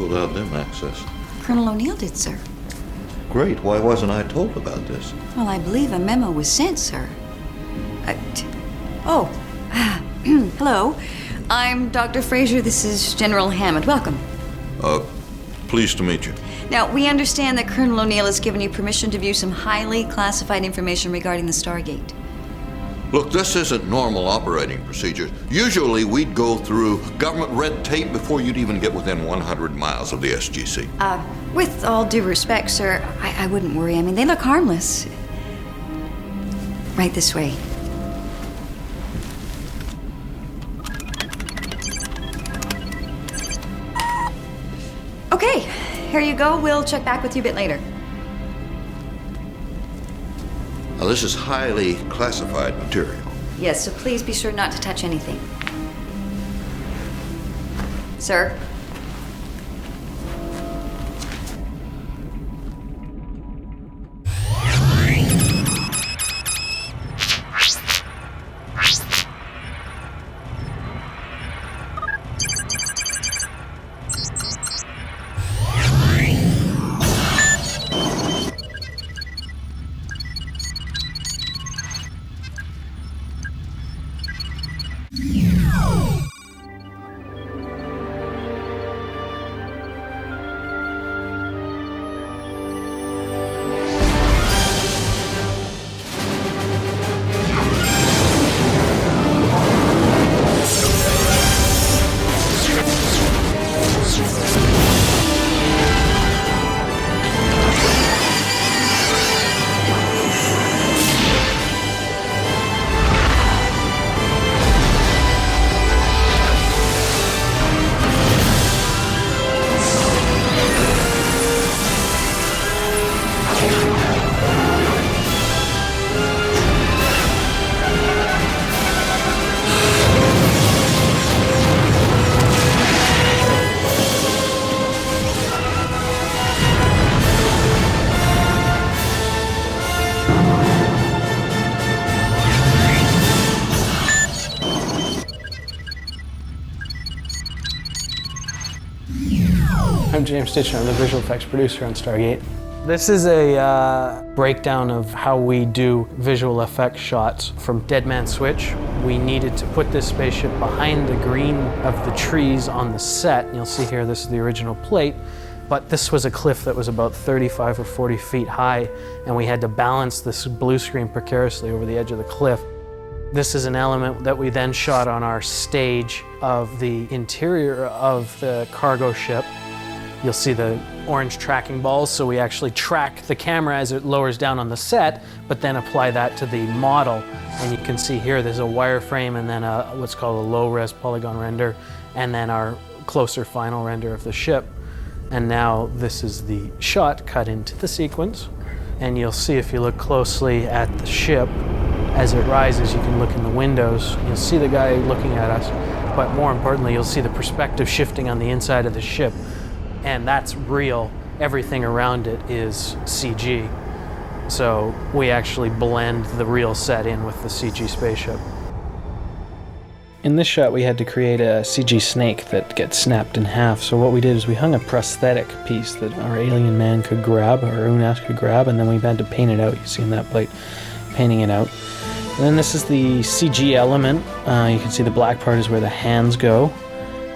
allowed them access? Colonel O'Neill did, sir. Great. Why wasn't I told about this? Well, I believe a memo was sent, sir. Hello. I'm Dr. Fraser. This is General Hammond. Welcome. Pleased to meet you. Now, we understand that Colonel O'Neill has given you permission to view some highly classified information regarding the Stargate. Look, this isn't normal operating procedure. Usually we'd go through government red tape before you'd even get within 100 miles of the SGC. With all due respect, sir, I wouldn't worry. I mean, they look harmless. Right this way. Okay, here you go. We'll check back with you a bit later. Now, this is highly classified material. Yes, so please be sure not to touch anything. Sir? I'm James Stitcher, I'm the visual effects producer on Stargate. This is a breakdown of how we do visual effects shots from Dead Man's Switch. We needed to put this spaceship behind the green of the trees on the set. And you'll see here, this is the original plate, but this was a cliff that was about 35 or 40 feet high, and we had to balance this blue screen precariously over the edge of the cliff. This is an element that we then shot on our stage of the interior of the cargo ship. You'll see the orange tracking balls, so we actually track the camera as it lowers down on the set, but then apply that to the model. And you can see here there's a wireframe and then what's called a low-res polygon render, and then our closer final render of the ship. And now this is the shot cut into the sequence. And you'll see if you look closely at the ship, as it rises, you can look in the windows. You'll see the guy looking at us, but more importantly, you'll see the perspective shifting on the inside of the ship. And that's real. Everything around it is CG. So we actually blend the real set in with the CG spaceship. In this shot, we had to create a CG snake that gets snapped in half. So what we did is we hung a prosthetic piece that our alien man could grab, or Unas could grab, and then we had to paint it out. You see in that plate, painting it out. And then this is the CG element. You can see the black part is where the hands go.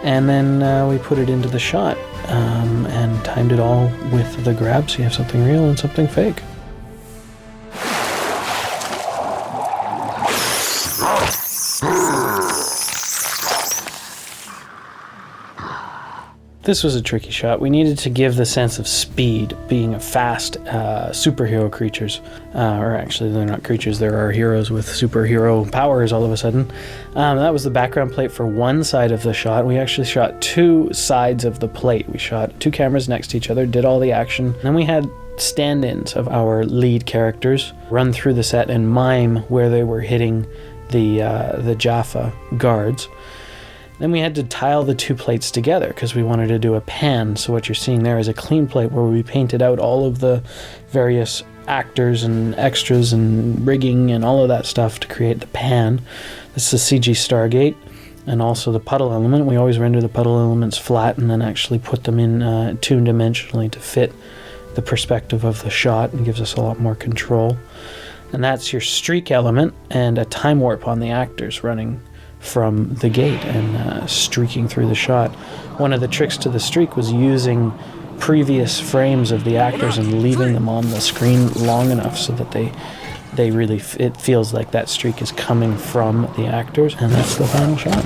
And then we put it into the shot and timed it all with the grab, so you have something real and something fake. This was a tricky shot. We needed to give the sense of speed, being a fast superhero creatures. Or actually, they're not creatures, there are heroes with superhero powers all of a sudden. That was the background plate for one side of the shot. We actually shot two sides of the plate. We shot two cameras next to each other, did all the action. Then we had stand-ins of our lead characters run through the set and mime where they were hitting the Jaffa guards. Then we had to tile the two plates together because we wanted to do a pan. So what you're seeing there is a clean plate where we painted out all of the various actors and extras and rigging and all of that stuff to create the pan. This is CG Stargate. and also the puddle element. We always render the puddle elements flat and then actually put them in two-dimensionally to fit the perspective of the shot, and gives us a lot more control. And that's your streak element and a time warp on the actors running from the gate and streaking through the shot. One of the tricks to the streak was using previous frames of the actors and leaving them on the screen long enough so that they really, it feels like that streak is coming from the actors, and that's the final shot.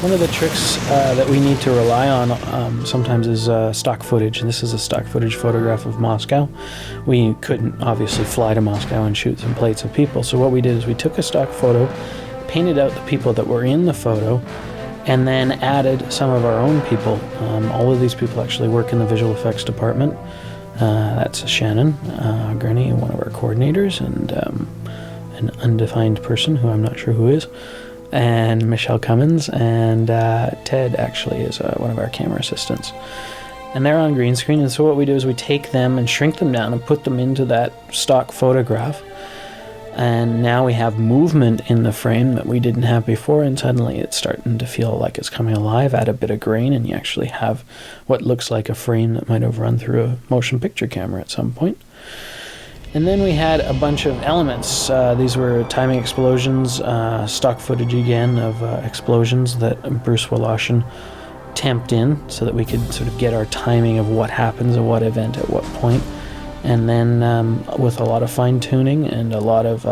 One of the tricks that we need to rely on sometimes is stock footage, and this is a stock footage photograph of Moscow. We couldn't obviously fly to Moscow and shoot some plates of people, so what we did is we took a stock photo, painted out the people that were in the photo, and then added some of our own people. All of these people actually work in the visual effects department. That's Shannon Gurney, one of our coordinators, and an undefined person who I'm not sure who is, and Michelle Cummins, and Ted actually is one of our camera assistants. And they're on green screen, and so what we do is we take them and shrink them down and put them into that stock photograph. And now we have movement in the frame that we didn't have before, and suddenly it's starting to feel like it's coming alive. Add a bit of grain, and you actually have what looks like a frame that might have run through a motion picture camera at some point. And then we had a bunch of elements. These were timing explosions, stock footage again of explosions that Bruce Woloshin temped in so that we could sort of get our timing of what happens at what event at what point. And then with a lot of fine-tuning and a lot of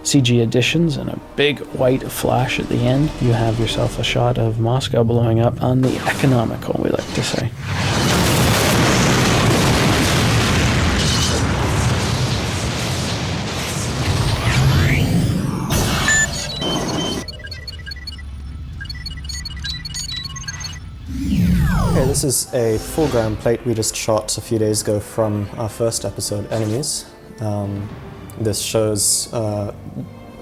CG additions and a big white flash at the end, you have yourself a shot of Moscow blowing up on the economical, we like to say. This is a foreground plate we just shot a few days ago from our first episode, Enemies. This shows a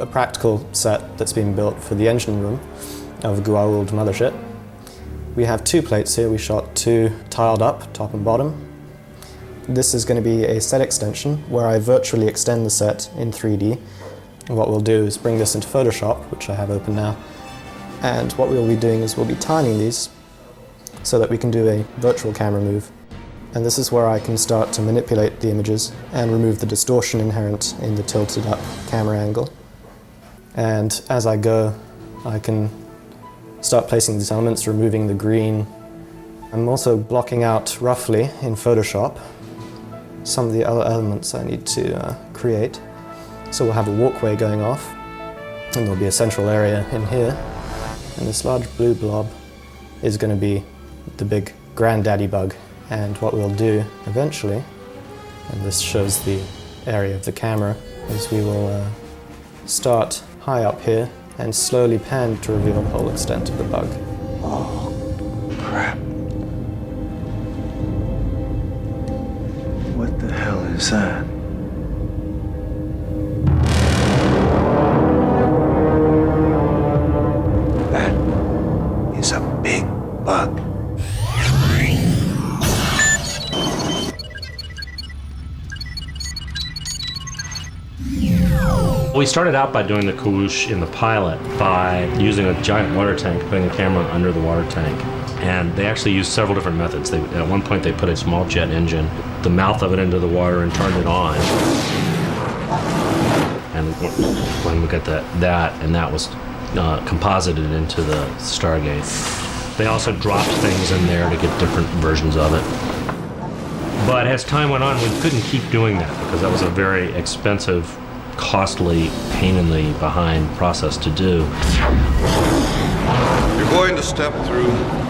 practical set that's been built for the engine room of Goa'uld mothership. We have two plates here. We shot two tiled up, top and bottom. This is going to be a set extension where I virtually extend the set in 3D. And what we'll do is bring this into Photoshop, which I have open now. And what we'll be doing is we'll be timing these so that we can do a virtual camera move. And this is where I can start to manipulate the images and remove the distortion inherent in the tilted up camera angle. And as I go, I can start placing these elements, removing the green. I'm also blocking out roughly in Photoshop some of the other elements I need to create. So we'll have a walkway going off, and there'll be a central area in here. And this large blue blob is going to be the big granddaddy bug. And what we'll do eventually, and this shows the area of the camera, is we will start high up here and slowly pan to reveal the whole extent of the bug. Oh, crap. What the hell is that? That is a big bug. We started out by doing the Kawoosh in the pilot by using a giant water tank, putting the camera under the water tank. And they actually used several different methods. At one point they put a small jet engine, the mouth of it into the water and turned it on. And when we got that was composited into the Stargate. They also dropped things in there to get different versions of it. But as time went on, we couldn't keep doing that because that was a very expensive, costly, pain in the behind process to do. You're going to step through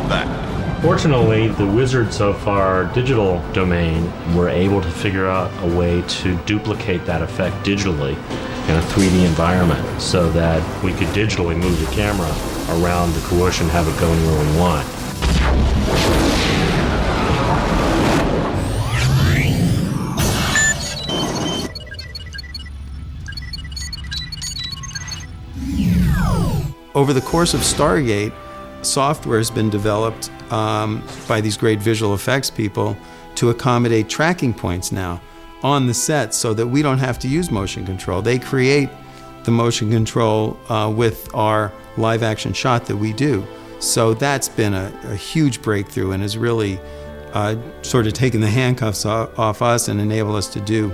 that. Fortunately, the wizards of our digital domain were able to figure out a way to duplicate that effect digitally in a 3D environment so that we could digitally move the camera around the Kawoosh and have it go anywhere we want. Over the course of Stargate, software has been developed by these great visual effects people to accommodate tracking points now on the set so that we don't have to use motion control. They create the motion control with our live action shot that we do. So that's been a huge breakthrough and has really sort of taken the handcuffs off us and enabled us to do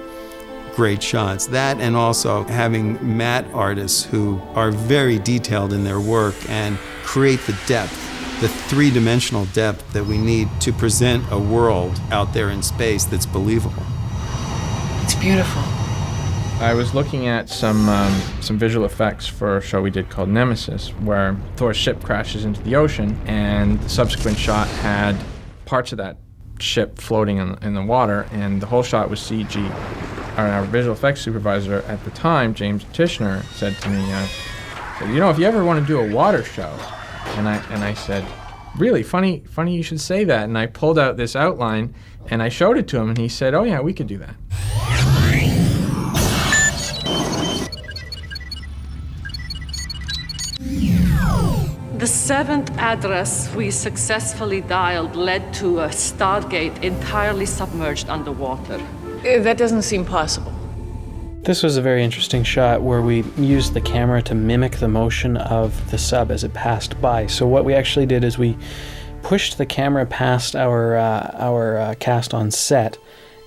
great shots. That, and also having matte artists who are very detailed in their work and create the depth, the three-dimensional depth that we need to present a world out there in space that's believable. It's beautiful. I was looking at some visual effects for a show we did called Nemesis, where Thor's ship crashes into the ocean, and the subsequent shot had parts of that ship floating in the water, and the whole shot was CG. Our visual effects supervisor at the time, James Tishner, said to me, "You know, if you ever want to do a water show," and I said, "Really? Funny you should say that." And I pulled out this outline and I showed it to him, and he said, "Oh yeah, we could do that." The seventh address we successfully dialed led to a Stargate entirely submerged underwater. That doesn't seem possible. This was a very interesting shot where we used the camera to mimic the motion of the sub as it passed by. So what we actually did is we pushed the camera past our cast on set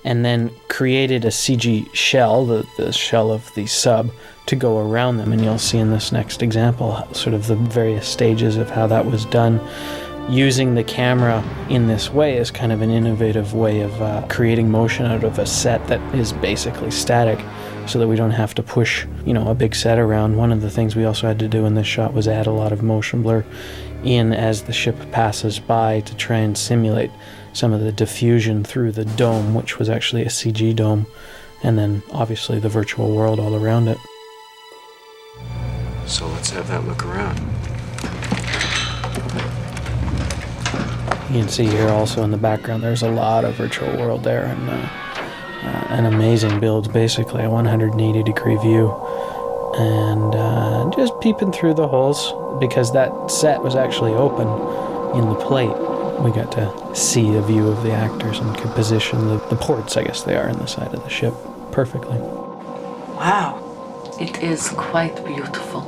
and then created a CG shell, the shell of the sub, to go around them. And you'll see in this next example sort of the various stages of how that was done. Using the camera in this way is kind of an innovative way of creating motion out of a set that is basically static, so that we don't have to push, a big set around. One of the things we also had to do in this shot was add a lot of motion blur in as the ship passes by to try and simulate some of the diffusion through the dome, which was actually a CG dome, and then obviously the virtual world all around it. So let's have that look around. You can see here also in the background there's a lot of virtual world there, and an amazing build, basically a 180-degree view, and just peeping through the holes, because that set was actually open in the plate. We got to see a view of the actors and could position the ports, I guess they are, in the side of the ship perfectly. Wow, it is quite beautiful.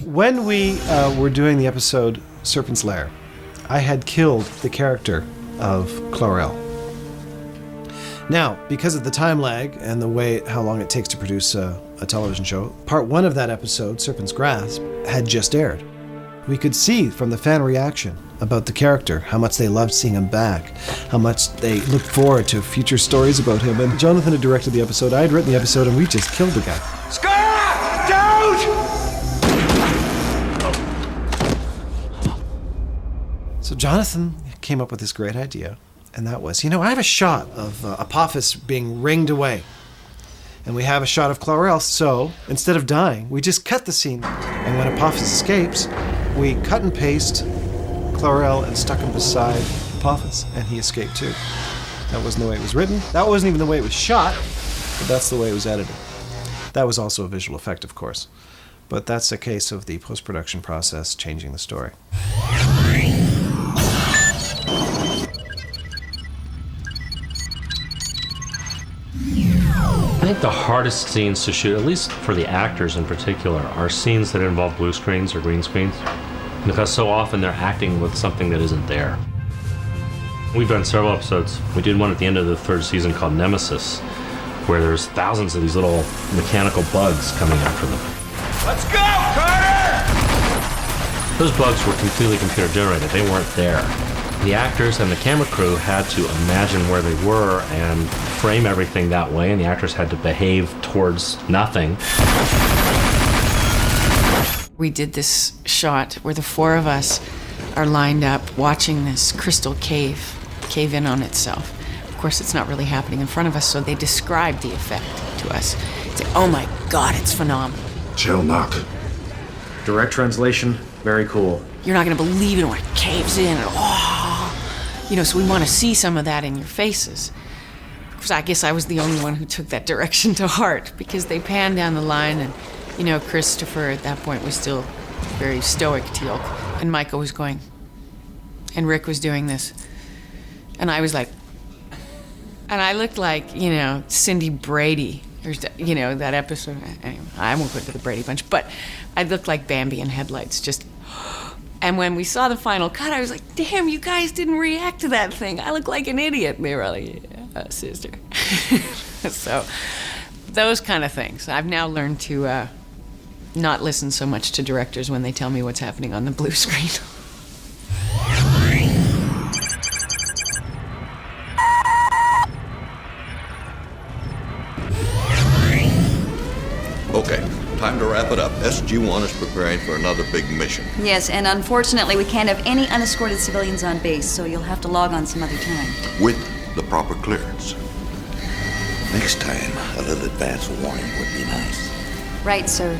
When we were doing the episode Serpent's Lair, I had killed the character of Chlorel. Now, because of the time lag and how long it takes to produce a television show, part 1 of that episode, Serpent's Grasp, had just aired. We could see from the fan reaction about the character, how much they loved seeing him back, how much they looked forward to future stories about him. And Jonathan had directed the episode, I had written the episode, and we just killed the guy. Scott! Don't! So Jonathan came up with this great idea, and that was, I have a shot of Apophis being ringed away, and we have a shot of Chlorel, so instead of dying, we just cut the scene, and when Apophis escapes, we cut and paste Chlorel and stuck him beside Apophis, and he escaped too. That wasn't the way it was written, that wasn't even the way it was shot, but that's the way it was edited. That was also a visual effect, of course, but that's a case of the post-production process changing the story. I think the hardest scenes to shoot, at least for the actors in particular, are scenes that involve blue screens or green screens, because so often they're acting with something that isn't there. We've done several episodes. We did one at the end of the 3rd season called Nemesis, where there's thousands of these little mechanical bugs coming after them. Let's go, Carter! Those bugs were completely computer generated. They weren't there. The actors and the camera crew had to imagine where they were and frame everything that way, and the actors had to behave towards nothing. We did this shot where the 4 of us are lined up watching this crystal cave in on itself. Of course, it's not really happening in front of us, so they described the effect to us. They say, "Oh my God, it's phenomenal." Chill knock. Direct translation, very cool. You're not gonna believe it when it caves in, and so we want to see some of that in your faces. Because I guess I was the only one who took that direction to heart, because they panned down the line, and Christopher at that point was still very stoic Teal'c. And Micah was going, and Rick was doing this. And I was like, and I looked like, you know, Cindy Brady. There's, you know, that episode. Anyway, I won't go to the Brady Bunch, but I looked like Bambi in headlights. Just. And when we saw the final cut, I was like, damn, you guys didn't react to that thing. I look like an idiot. And they were like, yeah, sister. So, those kind of things. I've now learned to not listen so much to directors when they tell me what's happening on the blue screen. Okay, time to wrap it up. SG-1 is preparing for another big mission. Yes, and unfortunately, we can't have any unescorted civilians on base, so you'll have to log on some other time. With the proper clearance. Next time, a little advance warning would be nice. Right, sir.